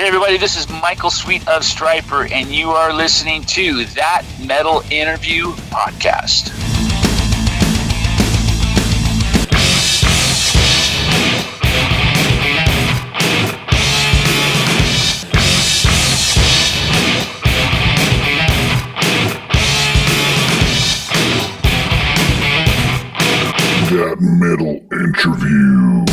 Hey everybody, this is Michael Sweet of STRYPER, and you are listening to That Metal Interview Podcast. That Metal Interview.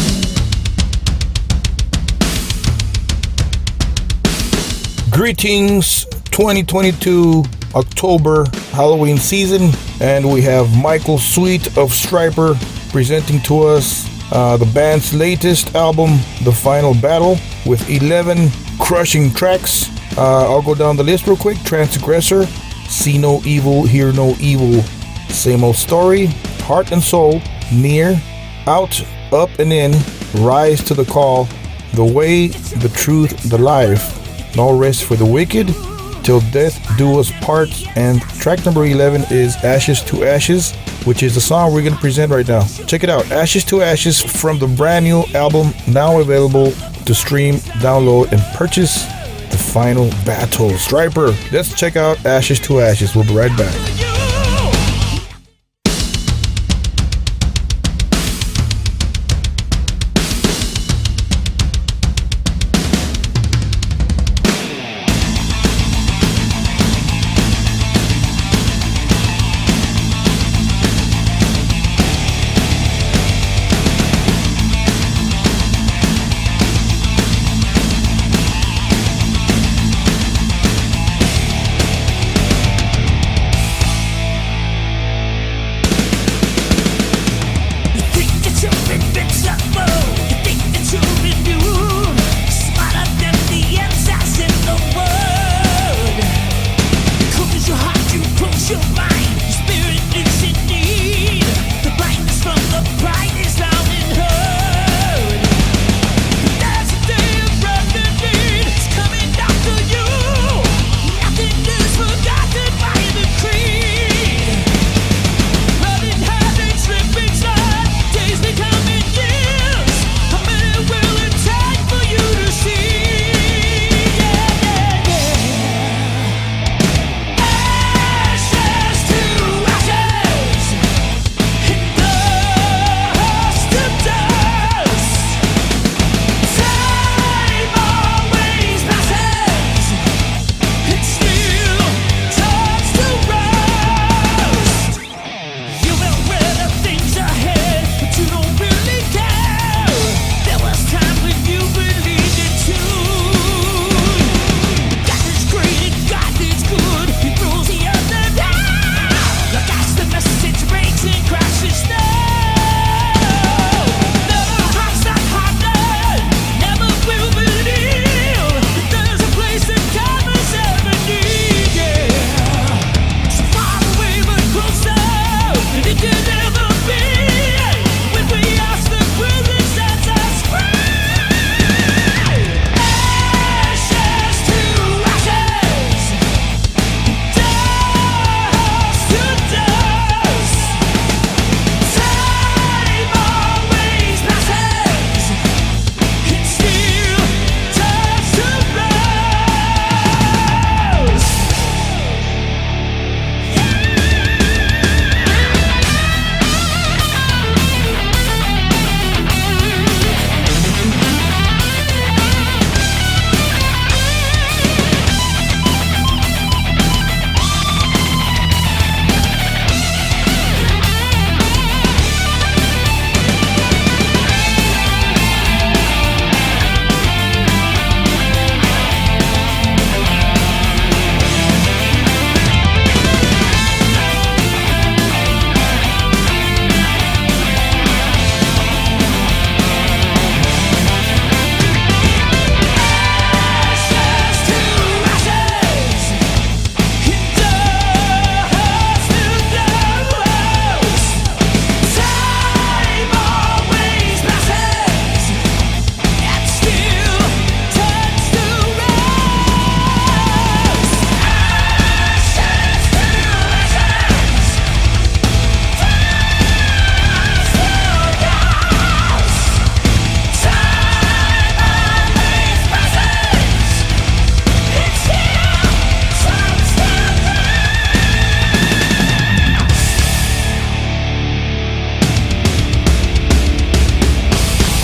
Greetings, 2022 October Halloween season, and we have Michael Sweet of STRYPER presenting to us the band's latest album, The Final Battle, with 11 crushing tracks. I'll go down the list real quick. Transgressor, See No Evil, Hear No Evil, Same Old Story, Heart and Soul, Near, Out, Up and In, Rise to the Call, The Way, The Truth, The Life, No Rest for the Wicked, Till Death Do Us Part, and track number 11 is Ashes to Ashes, which is the song we're going to present right now. Check it out, Ashes to Ashes, from the brand new album, now available to stream, download, and purchase. The Final Battle. STRYPER, let's check out Ashes to Ashes. We'll be right back.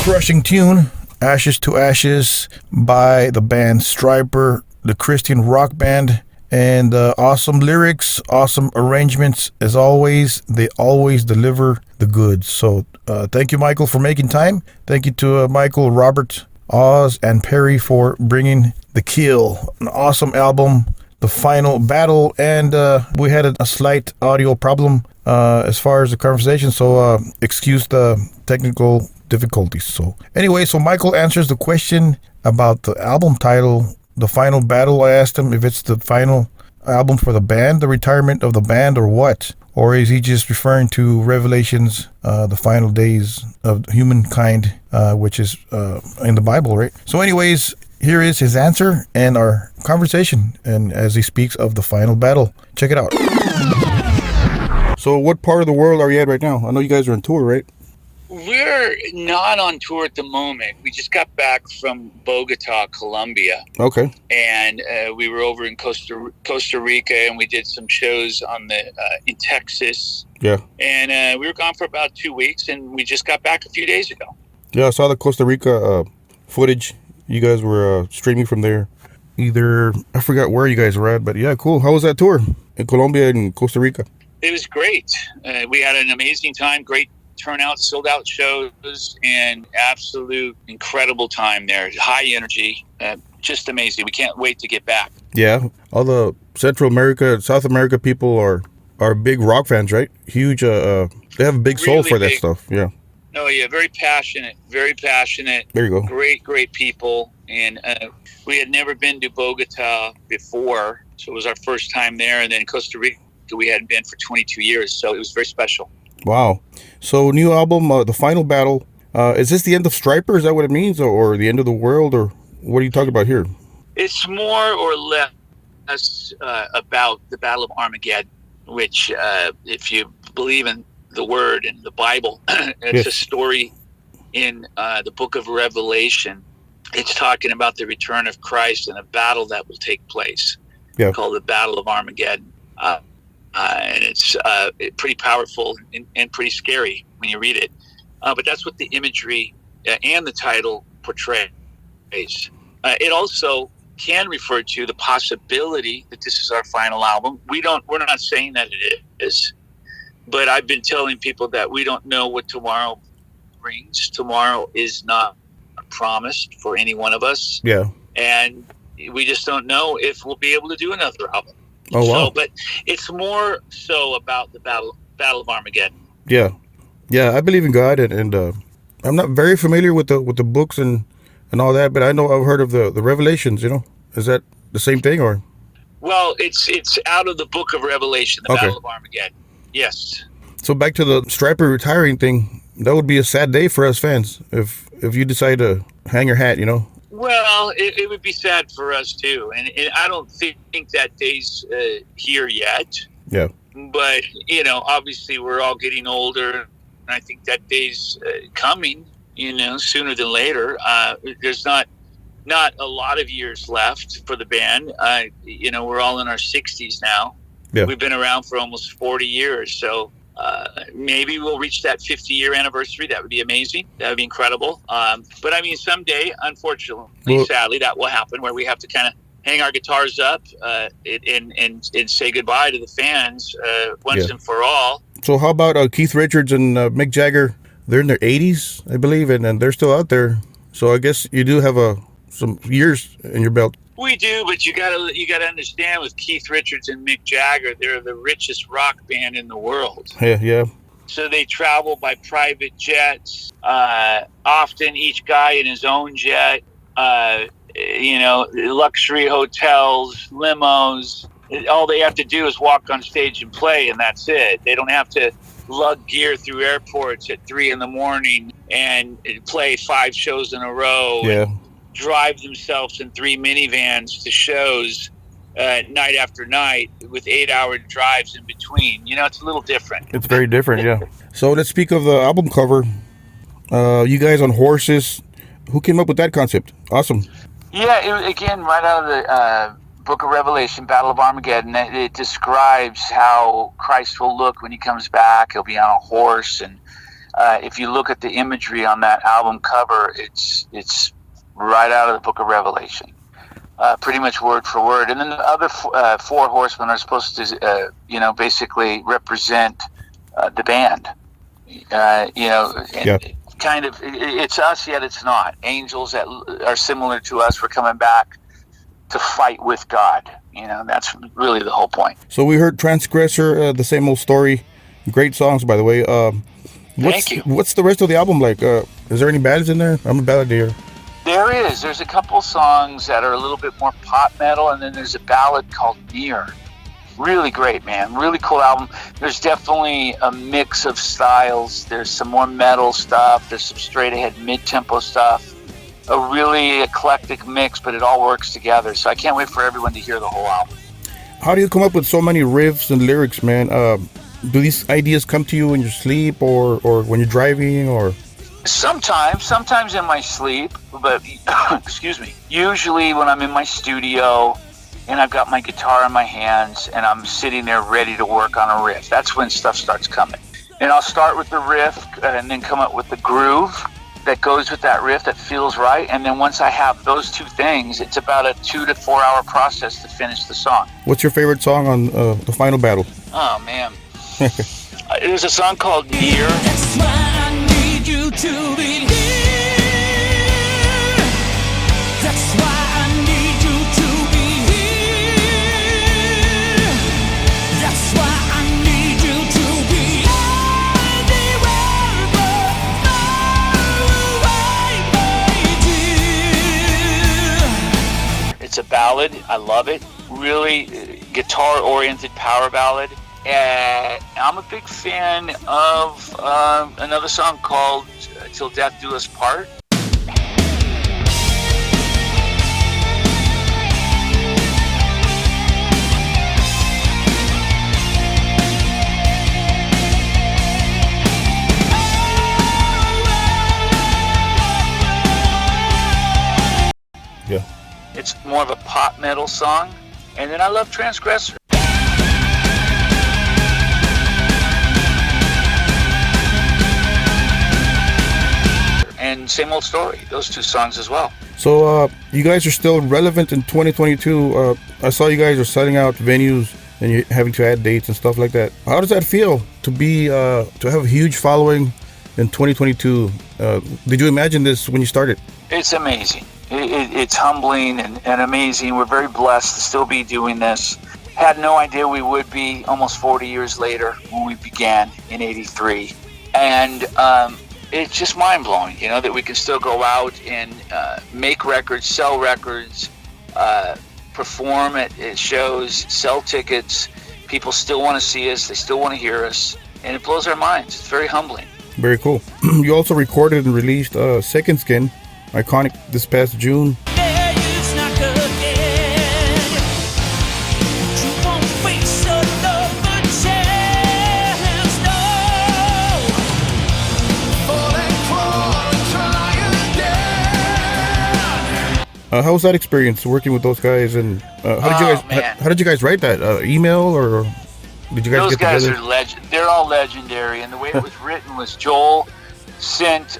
Crushing tune, Ashes to Ashes by the band STRYPER, the Christian rock band, and awesome lyrics, awesome arrangements. As always, they always deliver the goods. So thank you, Michael, for making time. Thank you to Michael, Robert, Oz, and Perry for bringing the kill. An awesome album, the final battle, and we had a slight audio problem as far as the conversation, so excuse the technical difficulties. So anyway, so Michael answers the question about the album title, The Final Battle. I asked him if it's the final album for the band, the retirement of the band, or what? Or is he just referring to Revelations, the final days of humankind, which is in the Bible, right? So anyways, here is his answer and our conversation, and as he speaks of the final battle. Check it out. So what part of the world are you at right now? I know you guys are on tour, right? We're not on tour at the moment. We just got back from Bogota, Colombia. Okay. And we were over in Costa Rica, and we did some shows in Texas. Yeah. And we were gone for about 2 weeks, and we just got back a few days ago. Yeah, I saw the Costa Rica footage. You guys were streaming from there. I forgot where you guys were at, but yeah, cool. How was that tour in Colombia and Costa Rica? It was great. We had an amazing time, great turnout, sold out shows, and absolute incredible time there. High energy, just amazing. We can't wait to get back. Yeah, all the Central America, South America people are big rock fans, right? Huge. They have a big soul Really for that big. stuff. Yeah. Oh yeah, very passionate. There you go. Great people. And we had never been to Bogota before, so it was our first time there. And then Costa Rica, we hadn't been for 22 years, so it was very special. Wow. So new album, The Final Battle. Is this the end of STRYPER? Is that what it means? Or the end of the world? Or what are you talking about here? It's more or less about the Battle of Armageddon, which if you believe in the Word and the Bible, it's a story in the book of Revelation. It's talking about the return of Christ and a battle that will take place called the Battle of Armageddon. And it's pretty powerful and pretty scary when you read it. But that's what the imagery and the title portrays. It also can refer to the possibility that this is our final album. We're not saying that it is, but I've been telling people that we don't know what tomorrow brings. Tomorrow is not promised for any one of us. Yeah. And we just don't know if we'll be able to do another album. Oh, wow. So, but it's more so about the battle of Armageddon. Yeah. Yeah, I believe in God, and I'm not very familiar with the books and all that, but I know I've heard of the Revelations, you know. Is that the same thing, or? Well, it's out of the book of Revelation, the Battle of Armageddon. Yes. So back to the STRYPER retiring thing, that would be a sad day for us fans if you decide to hang your hat, you know. Well, it would be sad for us too, and I don't think that day's here yet. Yeah. But you know, obviously, we're all getting older, and I think that day's coming. You know, sooner than later. There's not a lot of years left for the band. You know, we're all in our 60s now. Yeah. We've been around for almost 40 years, so. Maybe we'll reach that 50-year anniversary. That would be amazing. That would be incredible. But I mean, someday, unfortunately, sadly, that will happen where we have to kind of hang our guitars up and say goodbye to the fans once and for all. So how about Keith Richards and Mick Jagger? They're in their 80s, I believe, and they're still out there. So I guess you do have some years in your belt. We do, but you gotta understand, with Keith Richards and Mick Jagger, they're the richest rock band in the world. Yeah. So they travel by private jets, often each guy in his own jet. You know, luxury hotels, limos. All they have to do is walk on stage and play, and that's it. They don't have to lug gear through airports at 3 a.m. and play 5 shows in a row. Yeah. Drive themselves in 3 minivans to shows night after night with 8-hour drives in between. You know, it's a little different. It's very different, yeah. So let's speak of the album cover. You guys on horses. Who came up with that concept? Awesome. Yeah, again, right out of the book of Revelation, Battle of Armageddon. It describes how Christ will look when he comes back. He'll be on a horse, and if you look at the imagery on that album cover, it's right out of the Book of Revelation, pretty much word for word. And then the other four horsemen are supposed to, basically represent the band. Kind of, it's us yet it's not. Angels that are similar to us. We're coming back to fight with God. That's really the whole point. So we heard Transgressor, the same old story. Great songs, by the way. Thank you. What's the rest of the album like? Is there any ballads in there? I'm a balladeer. There is. There's a couple songs that are a little bit more pop metal, and then there's a ballad called Near. Really great, man. Really cool album. There's definitely a mix of styles. There's some more metal stuff. There's some straight ahead mid-tempo stuff. A really eclectic mix, but it all works together. So I can't wait for everyone to hear the whole album. How do you come up with so many riffs and lyrics, man? Do these ideas come to you in your sleep or when you're driving or? Sometimes in my sleep, but excuse me. Usually when I'm in my studio and I've got my guitar in my hands and I'm sitting there ready to work on a riff. That's when stuff starts coming. And I'll start with the riff and then come up with the groove that goes with that riff that feels right. And then once I have those two things, it's about a 2 to 4 hour process to finish the song. What's your favorite song on The Final Battle? Oh, man. There's a song called Near. That's why I need you to be here. That's why I need you to be here. That's why I need you to be anywhere but far away, my dear. It's a ballad. I love it. Really guitar-oriented power ballad. I'm a big fan of another song called Till Death Do Us Part. Yeah. It's more of a pop metal song. And then I love Transgressor. And Same Old Story, those two songs as well. So you guys are still relevant in 2022. I saw you guys are selling out venues and you're having to add dates and stuff like that. How does that feel to be to have a huge following in 2022? Did you imagine this when you started? It's amazing. It's humbling and amazing. We're very blessed to still be doing this. Had no idea we would be almost 40 years later when we began in '83. And it's just mind-blowing, that we can still go out and make records, sell records, perform at shows, sell tickets. People still want to see us. They still want to hear us. And it blows our minds. It's very humbling. Very cool. You also recorded and released Second Skin, ICONIC, this past June. How was that experience working with those guys? And how did you guys write that? Email or did you guys those get guys together? Are they're all legendary, and the way it was written was Joel sent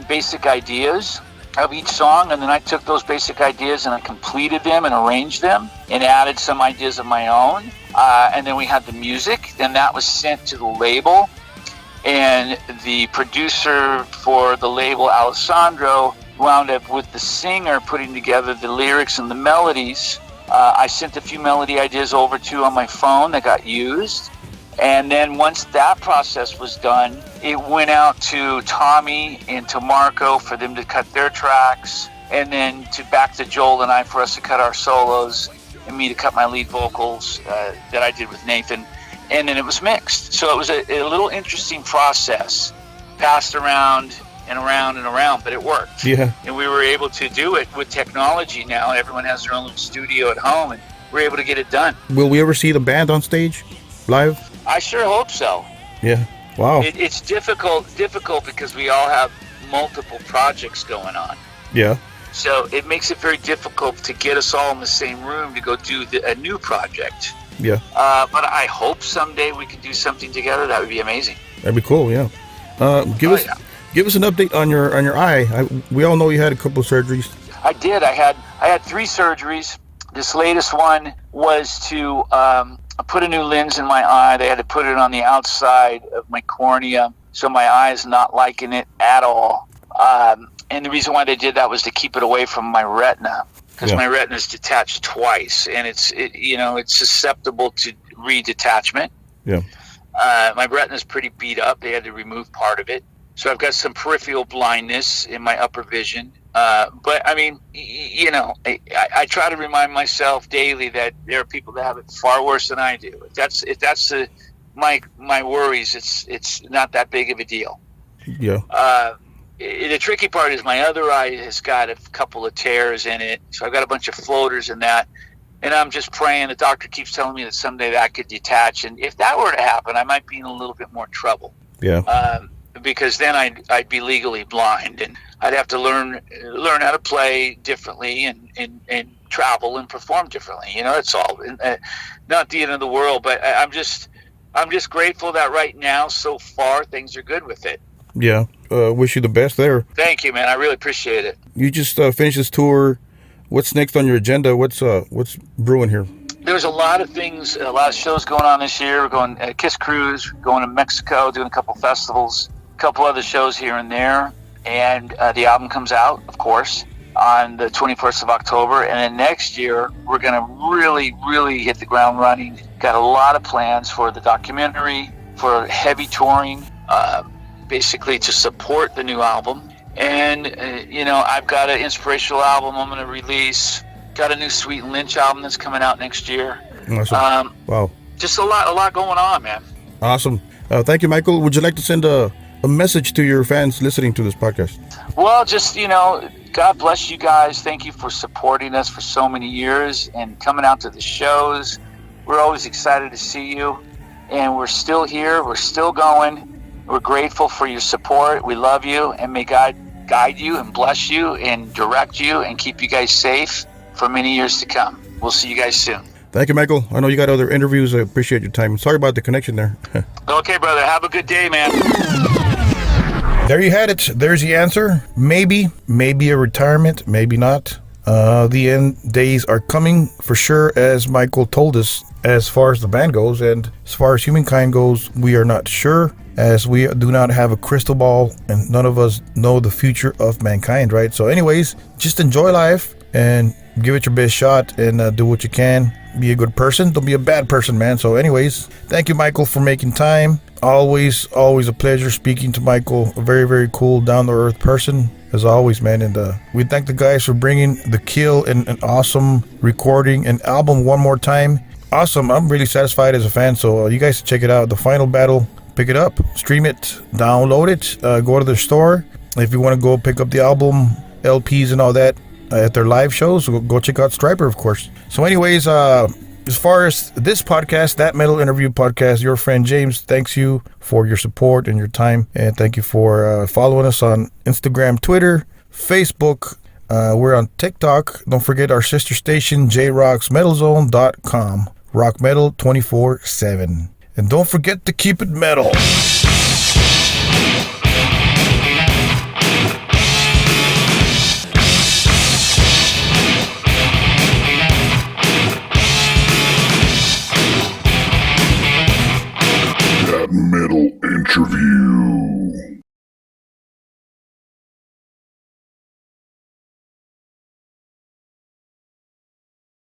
basic ideas of each song, and then I took those basic ideas and I completed them and arranged them and added some ideas of my own, and then we had the music, and that was sent to the label, and the producer for the label, Alessandro, wound up with the singer putting together the lyrics and the melodies. I sent a few melody ideas over to on my phone that got used. And then once that process was done, it went out to Tommy and to Marco for them to cut their tracks. And then back to Joel and I for us to cut our solos and me to cut my lead vocals that I did with Nathan. And then it was mixed. So it was a little interesting process, passed around and around and around, but it worked. Yeah. And we were able to do it with technology now. Everyone has their own little studio at home, and we're able to get it done. Will we ever see the band on stage, live? I sure hope so. Yeah. Wow. It's difficult because we all have multiple projects going on. Yeah. So it makes it very difficult to get us all in the same room to go do a new project. Yeah. But I hope someday we can do something together. That would be amazing. That'd be cool, yeah. Give us an update on your eye. We all know you had a couple of surgeries. I did. I had 3 surgeries. This latest one was to put a new lens in my eye. They had to put it on the outside of my cornea, so my eye is not liking it at all. And the reason why they did that was to keep it away from my retina, because my retina is detached twice, and it's susceptible to redetachment. Yeah. My retina is pretty beat up. They had to remove part of it, so I've got some peripheral blindness in my upper vision. But I mean, I try to remind myself daily that there are people that have it far worse than I do. If that's my worries, it's not that big of a deal. Yeah. The tricky part is my other eye has got a couple of tears in it, so I've got a bunch of floaters in that, and I'm just praying. The doctor keeps telling me that someday that could detach, and if that were to happen, I might be in a little bit more trouble. Yeah. Because then I'd be legally blind, and I'd have to learn how to play differently and travel and perform differently. That's all. Not the end of the world, but I'm just grateful that right now, so far, things are good with it. Yeah. Wish you the best there. Thank you, man. I really appreciate it. You just finished this tour. What's next on your agenda? What's brewing here? There's a lot of things, a lot of shows going on this year. We're going Kiss Cruise, going to Mexico, doing a couple festivals, a couple other shows here and there. And the album comes out, of course, on the 21st of October. And then next year, we're going to really, really hit the ground running. Got a lot of plans for the documentary, for heavy touring, basically to support the new album. And, I've got an inspirational album I'm going to release. Got a new SWEET LYNCH album that's coming out next year. Awesome. Wow. Just a lot going on, man. Awesome. Thank you, Michael. Would you like to send a message to your fans listening to this podcast? Well, just, God bless you guys. Thank you for supporting us for so many years and coming out to the shows. We're always excited to see you. And we're still here. We're still going. We're grateful for your support. We love you. And may God guide you and bless you and direct you and keep you guys safe for many years to come. We'll see you guys soon. Thank you, Michael. I know you got other interviews. I appreciate your time. Sorry about the connection there. Okay, brother. Have a good day, man. There you had it. There's the answer. Maybe a retirement, maybe not. The end days are coming for sure, as Michael told us, as far as the band goes. And as far as humankind goes, we are not sure, as we do not have a crystal ball and none of us know the future of mankind, right? So anyways, just enjoy life and give it your best shot and do what you can. Be a good person. Don't be a bad person, man. So anyways, thank you, Michael, for making time. Always a pleasure speaking to Michael. A very, very cool, down-to-earth person, as always, man. And we thank the guys for bringing the kill and an awesome recording and album one more time. Awesome. I'm really satisfied as a fan. So you guys check it out. The Final Battle. Pick it up, stream it, download it, go to their store. If you want to go pick up the album, LPs and all that at their live shows, go check out STRYPER, of course. So anyways, as far as this podcast, That Metal Interview Podcast, your friend James thanks you for your support and your time. And thank you for following us on Instagram, Twitter, Facebook. We're on TikTok. Don't forget our sister station, jrocksmetalzone.com. Rock metal 24/7. And don't forget to keep it metal.